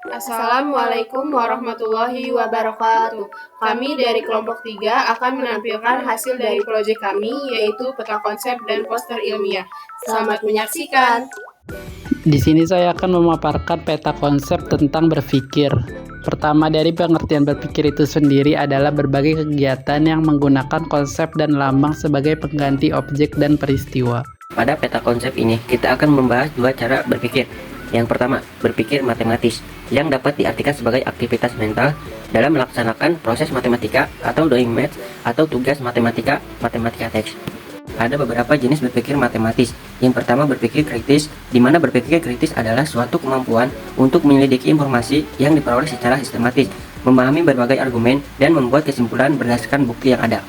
Assalamualaikum warahmatullahi wabarakatuh. Kami dari kelompok 3 akan menampilkan hasil dari proyek kami, yaitu peta konsep dan poster ilmiah. Selamat menyaksikan. Di sini saya akan memaparkan peta konsep tentang berpikir. Pertama, dari pengertian berpikir itu sendiri adalah berbagai kegiatan yang menggunakan konsep dan lambang sebagai pengganti objek dan peristiwa. Pada peta konsep ini, kita akan membahas dua cara berpikir. Yang pertama, berpikir matematis, yang dapat diartikan sebagai aktivitas mental dalam melaksanakan proses matematika atau doing math atau tugas matematika teks. Ada beberapa jenis berpikir matematis. Yang pertama, berpikir kritis, di mana berpikir kritis adalah suatu kemampuan untuk menyelidiki informasi yang diperoleh secara sistematis, memahami berbagai argumen, dan membuat kesimpulan berdasarkan bukti yang ada.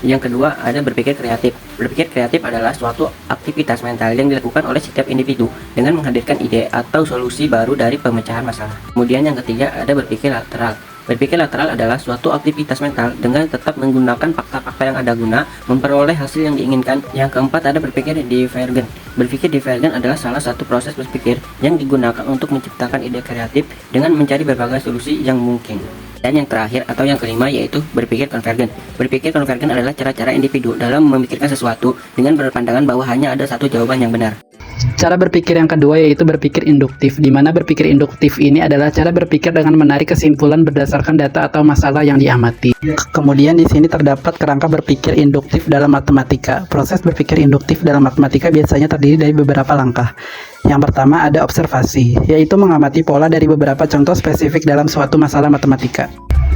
Yang kedua, ada berpikir kreatif. Berpikir kreatif adalah suatu aktivitas mental yang dilakukan oleh setiap individu dengan menghadirkan ide atau solusi baru dari pemecahan masalah. Kemudian yang ketiga, ada berpikir lateral. Berpikir lateral adalah suatu aktivitas mental dengan tetap menggunakan fakta-fakta yang ada guna memperoleh hasil yang diinginkan. Yang keempat, ada berpikir divergen. Berpikir divergen adalah salah satu proses berpikir yang digunakan untuk menciptakan ide kreatif dengan mencari berbagai solusi yang mungkin. Dan yang terakhir atau yang kelima yaitu berpikir konvergen. Berpikir konvergen adalah cara-cara individu dalam memikirkan sesuatu dengan berpandangan bahwa hanya ada satu jawaban yang benar. Cara berpikir yang kedua yaitu berpikir induktif, di mana berpikir induktif ini adalah cara berpikir dengan menarik kesimpulan berdasarkan data atau masalah yang diamati. Kemudian di sini terdapat kerangka berpikir induktif dalam matematika. Proses berpikir induktif dalam matematika biasanya terdiri dari beberapa langkah. Yang pertama ada observasi, yaitu mengamati pola dari beberapa contoh spesifik dalam suatu masalah matematika.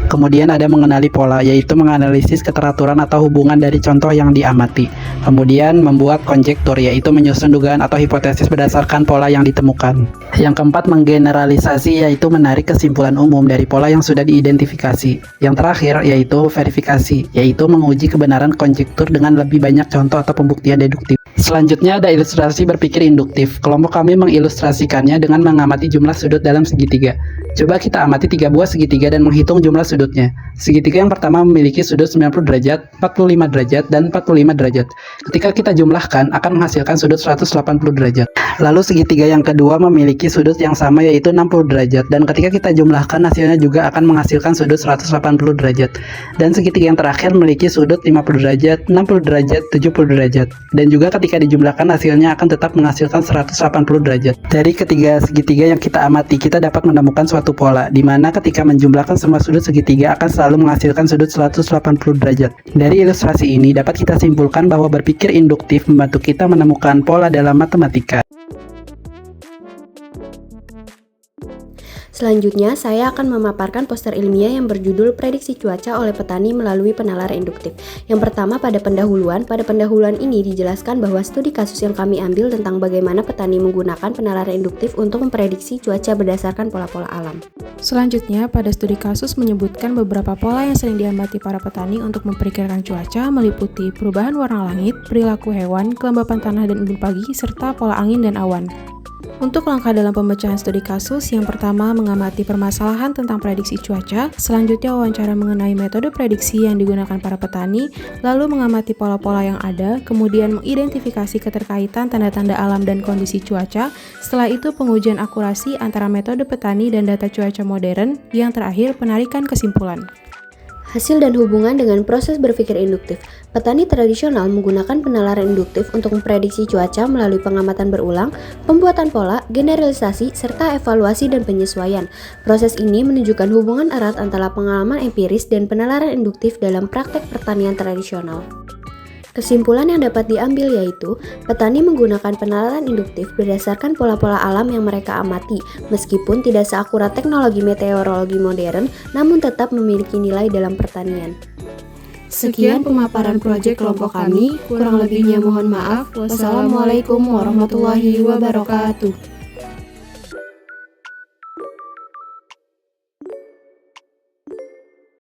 Kemudian ada mengenali pola, yaitu menganalisis keteraturan atau hubungan dari contoh yang diamati. Kemudian membuat konjektur, yaitu menyusun dugaan atau hipotesis berdasarkan pola yang ditemukan. Yang keempat menggeneralisasi, yaitu menarik kesimpulan umum dari pola yang sudah diidentifikasi. Yang terakhir yaitu verifikasi, yaitu menguji kebenaran konjektur dengan lebih banyak contoh atau pembuktian deduktif. Selanjutnya ada ilustrasi berpikir induktif. Kelompok kami mengilustrasikannya dengan mengamati jumlah sudut dalam segitiga. Coba kita amati 3 buah segitiga dan menghitung jumlah sudutnya. Segitiga yang pertama memiliki sudut 90 derajat, 45 derajat, dan 45 derajat. Ketika kita jumlahkan akan menghasilkan sudut 180 derajat. Lalu segitiga yang kedua memiliki sudut yang sama yaitu 60 derajat, dan ketika kita jumlahkan hasilnya juga akan menghasilkan sudut 180 derajat. Dan segitiga yang terakhir memiliki sudut 50 derajat, 60 derajat, 70 derajat. Dan juga ketika dijumlahkan hasilnya akan tetap menghasilkan 180 derajat. Dari ketiga segitiga yang kita amati, kita dapat menemukan suatu pola, di mana ketika menjumlahkan semua sudut segitiga akan selalu menghasilkan sudut 180 derajat. Dari ilustrasi ini dapat kita simpulkan bahwa berpikir induktif membantu kita menemukan pola dalam matematika. Selanjutnya, saya akan memaparkan poster ilmiah yang berjudul Prediksi Cuaca oleh Petani melalui Penalaran Induktif. Yang pertama, pada pendahuluan ini dijelaskan bahwa studi kasus yang kami ambil tentang bagaimana petani menggunakan penalaran induktif untuk memprediksi cuaca berdasarkan pola-pola alam. Selanjutnya, pada studi kasus menyebutkan beberapa pola yang sering diamati para petani untuk memperkirakan cuaca, meliputi perubahan warna langit, perilaku hewan, kelembapan tanah dan embun pagi, serta pola angin dan awan. Untuk langkah dalam pemecahan studi kasus, yang pertama mengamati permasalahan tentang prediksi cuaca, selanjutnya wawancara mengenai metode prediksi yang digunakan para petani, lalu mengamati pola-pola yang ada, kemudian mengidentifikasi keterkaitan tanda-tanda alam dan kondisi cuaca, setelah itu pengujian akurasi antara metode petani dan data cuaca modern, yang terakhir penarikan kesimpulan. Hasil dan hubungan dengan proses berpikir induktif. Petani tradisional menggunakan penalaran induktif untuk memprediksi cuaca melalui pengamatan berulang, pembuatan pola, generalisasi, serta evaluasi dan penyesuaian. Proses ini menunjukkan hubungan erat antara pengalaman empiris dan penalaran induktif dalam praktek pertanian tradisional. Kesimpulan yang dapat diambil yaitu, petani menggunakan penalaran induktif berdasarkan pola-pola alam yang mereka amati, meskipun tidak seakurat teknologi meteorologi modern, namun tetap memiliki nilai dalam pertanian. Sekian pemaparan proyek kelompok kami, kurang lebihnya mohon maaf. Wassalamualaikum warahmatullahi wabarakatuh.